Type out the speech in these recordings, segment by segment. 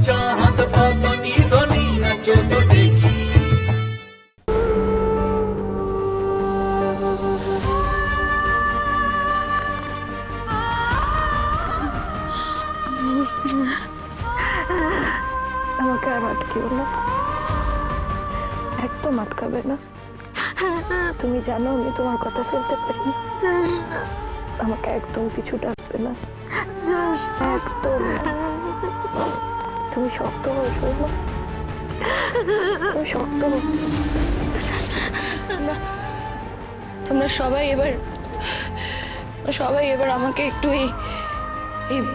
চাঁদ বদনি ধনি নাচো তো দেখি। আমাকে আর আটকিও না, একদম আটকাবে না। তুমি জানো আমি তোমার কথা ফেলতে পারি না। আমাকে একদম পিছু ডাকবে না, একদম। তুমি শক্ত হও শোনো, তুমি শক্ত হও। তোমরা সবাই এবার আমাকে একটু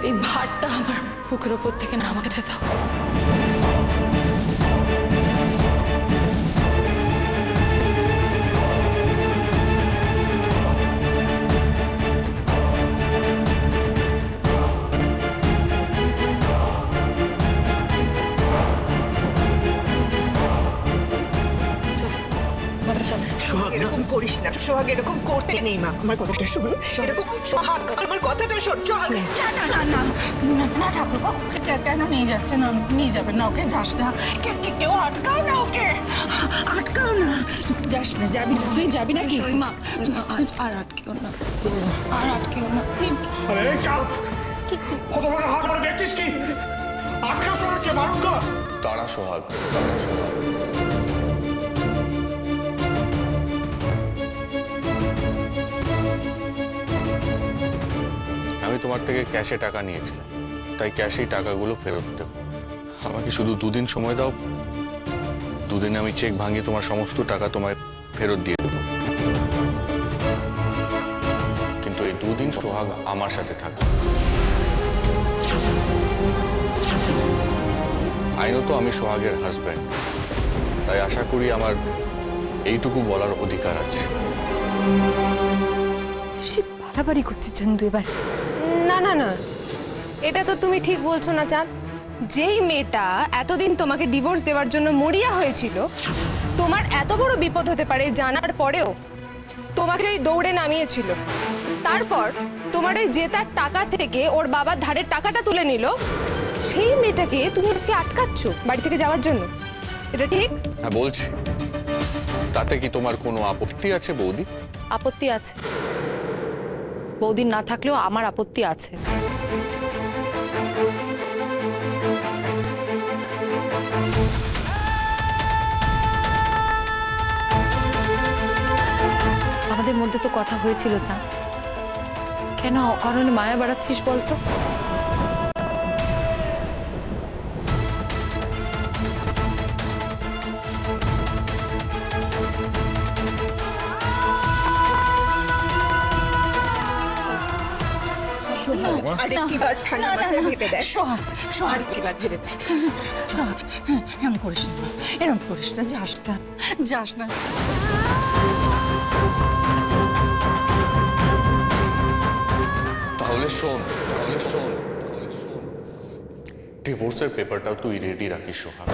এই ভারটা আমার বুকের ওপর থেকে নামাতে দাও। সোহাগ এরকম করিস না, সোহাগ এরকম করতে নেই মা। আমার কথাটা শোন, এরকম সোহাগ আমার কথাটা শোন। সোহাগ না ঠাকুর কেন নিয়ে যাচ্ছেন? নিয়ে যাবেন না, ওকে যাস না। কেউ আটকাও না, ওকে আটকাও না, যাস না। যাবি না, তুই যাবি না কি মা? আর আটকেও না, আর আটকেও না। আরে চাঁদ, কত বড় হাত বড় দেখছিস কি? আটকা সোহাগকে মারুন তো। তারা সোহাগ, তারা সোহাগ। আমি তোমার থেকে ক্যাশে টাকা নিয়েছিলাম, তাই ক্যাশেই টাকাগুলো ফেরত দেব। আমাকে শুধু 2 দিন সময় দাও, 2 দিনে আমি চেক ভাঙিয়ে তোমার সমস্ত টাকা তোমায় ফেরত দিয়ে দেবো। কিন্তু এই 2 দিন সোহাগ আমার সাথে থাকবে। আইনত আমি সোহাগের হাজব্যান্ড, তাই আশা করি আমার এইটুকু বলার অধিকার আছে। সে বাড়াবাড়ি করছে চান্দু এবার। না, এটা তো তুমি ঠিক বলছো না চাঁদ। যেই মেয়েটা এতদিন তোমাকে ডিভোর্স দেওয়ার জন্য মরিয়া হয়েছিল, তোমার এত বড় বিপদ হতে পারে জানার পরেও তোমাকে ওই দৌড়ে নামিয়েছিল। তারপর তোমার ওই জেতার টাকা থেকে ওর বাবার ধারের টাকাটা তুলে নিল, সেই মেয়েটাকে তুমি আজকে আটকাচ্ছ বাড়ি থেকে যাওয়ার জন্য। এটা ঠিক? হ্যাঁ বলছি, তাতে কি তোমার কোনো আপত্তি আছে বৌদি? আপত্তি আছে, বৌদির না থাকলেও আমার আপত্তি আছে। আমাদের মধ্যে তো কথা হয়েছিল চাঁদ, কেন অকারণে মায়া বাড়াচ্ছিস বলতো? আরেকটিবার ঠান্ডা মাথায় ভেবে দেখ। সোহাগ, আরেকটিবার ভেবে দেখ। এরম করিস না, এরম করিস না, যাস না, যাস না। তাহলে শোন, ডিভোর্সের পেপারটাও তুই রেডি রাখিস সোহাগ।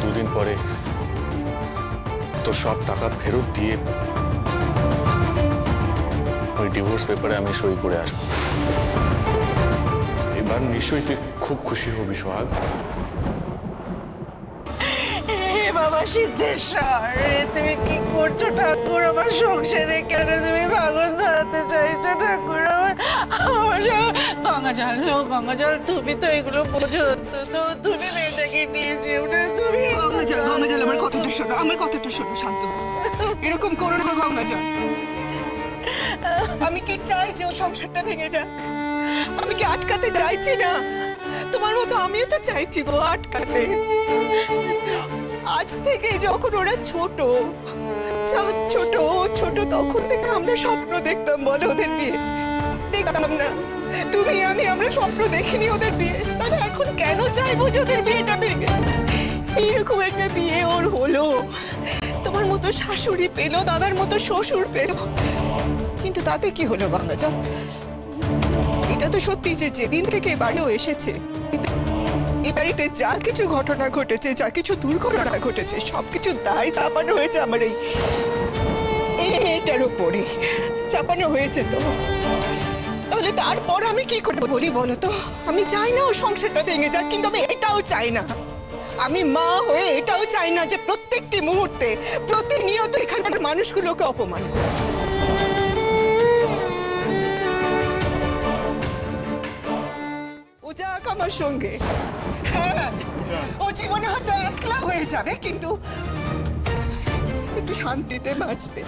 দুদিন পরে তোর সব টাকা ফেরত দিয়ে ওই ডিভোর্স পেপারে আমি সই করে আসবো। এবার নিশ্চয়ই তুই খুব খুশি হবি সোহাগ। বাবা সিদ্ধেশ্বর, তুমি কি করছো ঠাকুর? আমার সংসারে কেন তুমি ভাঙন ধরাতে চাইছো ঠাকুর? আমার গঙ্গা জল, তুমি তো এগুলো বোঝো তো তুমি মেয়েটাকে নিয়ে যেও না। তুমি গঙ্গা জল আমার কথাটা শোনো, আমার কথাটা শোনো, শান্ত হও। এরকম করো না গঙ্গা জল। আমি কি চাই যে ও সংসারটা ভেঙে যাক? আমি কি আটকাতে চাইছি না? তোমার মতো আমিও তো চাইছি গো আটকাতে। আজ থেকে যখন ওরা ছোট, চাঁদ ছোট, ছোট, তখন থেকে আমরা স্বপ্ন দেখতাম, বলে ওদের বিয়ে দেখতাম না? তুমি আমি আমরা স্বপ্ন দেখিনি ওদের বিয়ে, তাহলে এখন কেন চাইবো যে ওদের বিয়েটা ভেঙে? এইরকম একটা বিয়ে ওর হলো, তোমার মতো শাশুড়ি পেলো, দাদার মতো শ্বশুর পেলো, কিন্তু তাতে কি হলো গঙ্গাজল? এটা তো সত্যি যে যেদিন থেকে বাড়িও এসেছে, এই বাড়িতে যা কিছু ঘটনা ঘটেছে, যা কিছু দুর্ঘটনা ঘটেছে, সবকিছু দায় চাপানো হয়েছে আমার এই মেয়েটার উপরে চাপানো হয়েছে তো, তাহলে তারপর আমি কি করে বলি বলো তো? আমি চাই না ও সংসারটা ভেঙে যাক, কিন্তু আমি এটাও চাই না, আমি মা হয়ে এটাও চাই না যে প্রত্যেকটি মুহূর্তে প্রতিনিয়ত এখানকার মানুষগুলোকে অপমান করে। ও যাক আমার সঙ্গে, হ্যাঁ ও জীবনে হয়তো একলা হয়ে যাবে, কিন্তু একটু শান্তিতে বাঁচবে,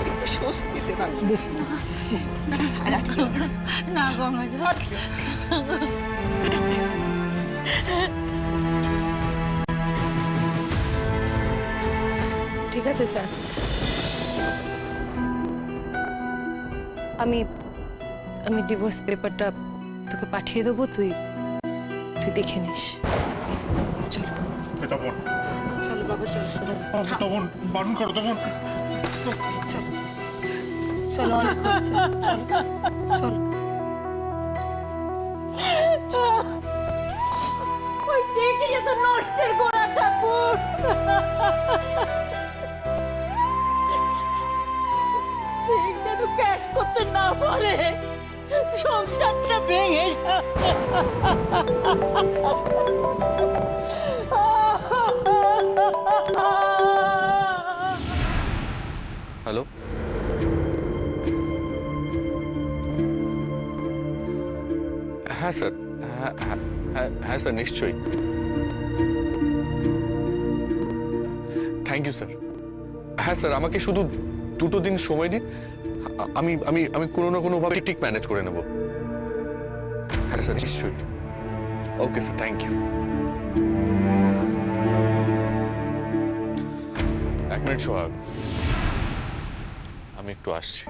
একটু স্বস্তিতে বাঁচবে। না গঙ্গা জল, ঠিক আছে চাঁদ, আমি আমি ডিভোর্স পেপারটা তোকে পাঠিয়ে দেবো, তুই দেখে নিস। চলো তপন, চলো বাবা, চলো তপন বারণ করো তপন। চলো, অনেক হয়েছে, চলো চলো। ওই চেয়ে তো নষ্টের গোড়া ঠাকুর, চেক যেন ক্যাশ করতে না পারে, সংসারটা ভেঙে যাবে। হ্যালো, হ্যাঁ স্যার, হ্যাঁ স্যার, নিশ্চয়ই। Thank you sir. হ্যাঁ স্যার, আমাকে শুধু 2 দিন সময় দিন, আমি আমি আমি কোনো না কোনোভাবে ঠিক ম্যানেজ করে নেব। হ্যাঁ স্যার, নিশ্চয়ই। Okay sir, thank you. 1 minute Sohag, আমি একটু আসছি।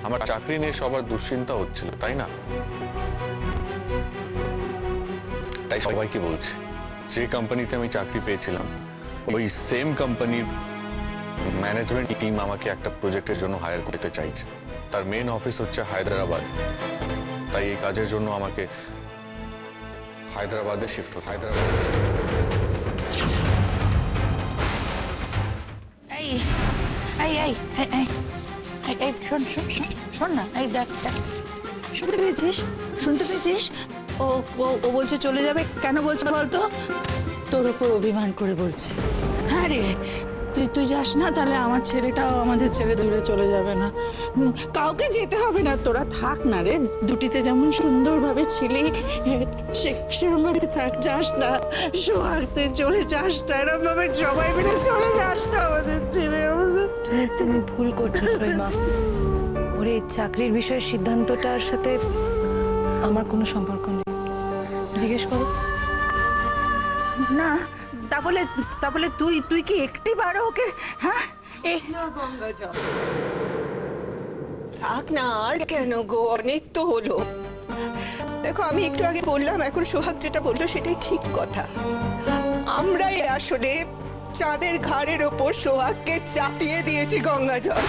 আমার চাকরি নিয়ে সবার দুশ্চিন্তা হচ্ছিল, তাই না? তাই সবাইকে বলছি, যে কোম্পানিতে আমি চাকরি পেয়েছিলাম ওই সেম কোম্পানির ম্যানেজমেন্ট টিম আমাকে একটা প্রজেক্টের জন্য হায়ার করতে চাইছে। তার মেন অফিস হচ্ছে হায়দ্রাবাদ, তাই এই কাজের জন্য আমাকে হায়দ্রাবাদে শিফট হতে এই এই এই এই এই এই এই শোন শোন শোন শোন না, এই দেখ দেখ, শুনতে পেয়েছিস? শুনতে পেয়েছিস? ও ও ও বলছে চলে যাবে। কেন বলছে বলতো? তোর ওপর অভিমান করে বলছে। হ্যাঁ রে, তুই যাস না, তাহলে আমার ছেলেটাও আমাদের ছেড়ে দূরে চলে যাবে না। কাউকে যেতে হবে না, তোরা থাক না রে, দুটিতে যেমন সুন্দরভাবে ছিলি সেরকমভাবে থাক, যাস না। সোহাগ তুই চলে যাস না, এরকম ভাবে সবাই মিলে চলে যাস না আমাদের ছেড়ে। আমাদের তুমি ভুল করছো শ্রীমা, ওর এই চাকরির বিষয়ের সিদ্ধান্তটার সাথে আমার কোনো সম্পর্ক নেই। জিজ্ঞেস করো। না, তাহলে তুই কি একটি বারো ওকে, হ্যাঁ? গঙ্গা জল থাক না, আর কেন গো, অনেক তো হলো। দেখো, আমি একটু আগে বললাম, এখন সোহাগ যেটা বললো সেটাই ঠিক কথা। আমরাই আসলে চাঁদের ঘাড়ের ওপর সোহাগকে চাপিয়ে দিয়েছি গঙ্গা জল।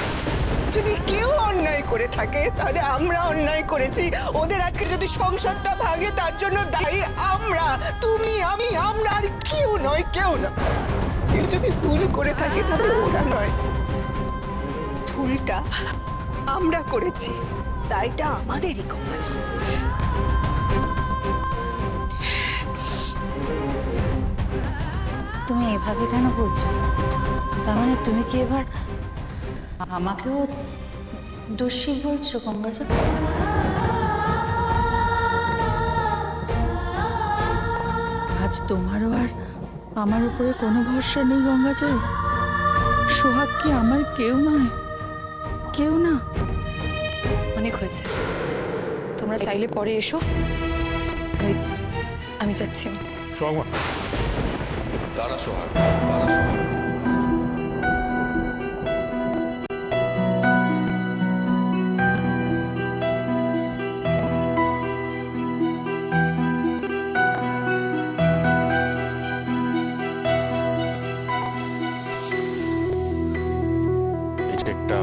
যদি কেউ অন্যায় করে থাকে তাহলে আমরা অন্যায় করেছি। ওদের আজকে যদি সংসারটা ভাঙে তার জন্য দায়ী আমরা, তুমি, আমি, আমরা, আর কেউ নয়, কেউ না। কেউ যদি ভুল করে থাকে তাহলে ওরা নয়, ভুলটা আমরা করেছি, দায়টা আমাদেরই। গঙ্গা জল, তুমি এভাবে কেন বলছো? তার মানে তুমি কি এবার আমাকেও দোষী বলছো গঙ্গাজল? আজ তোমারও আর আমার উপরে কোনো ভরসা নেই গঙ্গাজল? সোহাগ কি আমার কেউ নয়? কেউ না? অনেক হয়েছে, তোমরা চাইলে পরে এসো, আমি যাচ্ছি। সোহাগ, তারা সোহাগ, তারা সোহাগ। এই চেকটা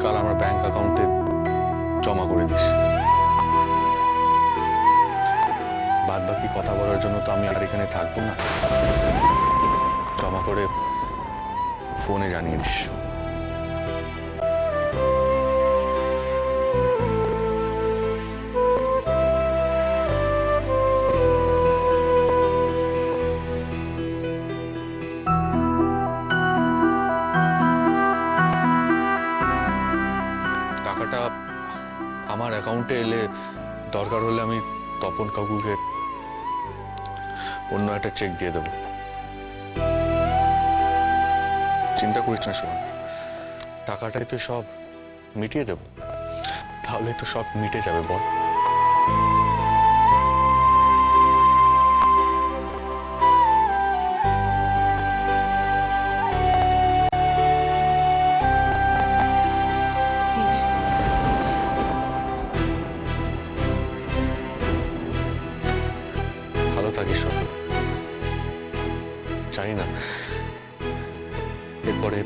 কাল আমার ব্যাংক অ্যাকাউন্টে জমা করে দিস। এখানে থাকবো না, জমা করে ফোনে জানিয়ে দিস। টাকাটা আমার অ্যাকাউন্টে এলে দরকার হলে আমি তপন কাকুকে অন্য একটা চেক দিয়ে দেবো। চিন্তা করিস না শোন, টাকাটাই তো সব মিটিয়ে দেবো, তাহলে তো সব মিটে যাবে বল। ভালো থাকিস সব। জানি না এরপরে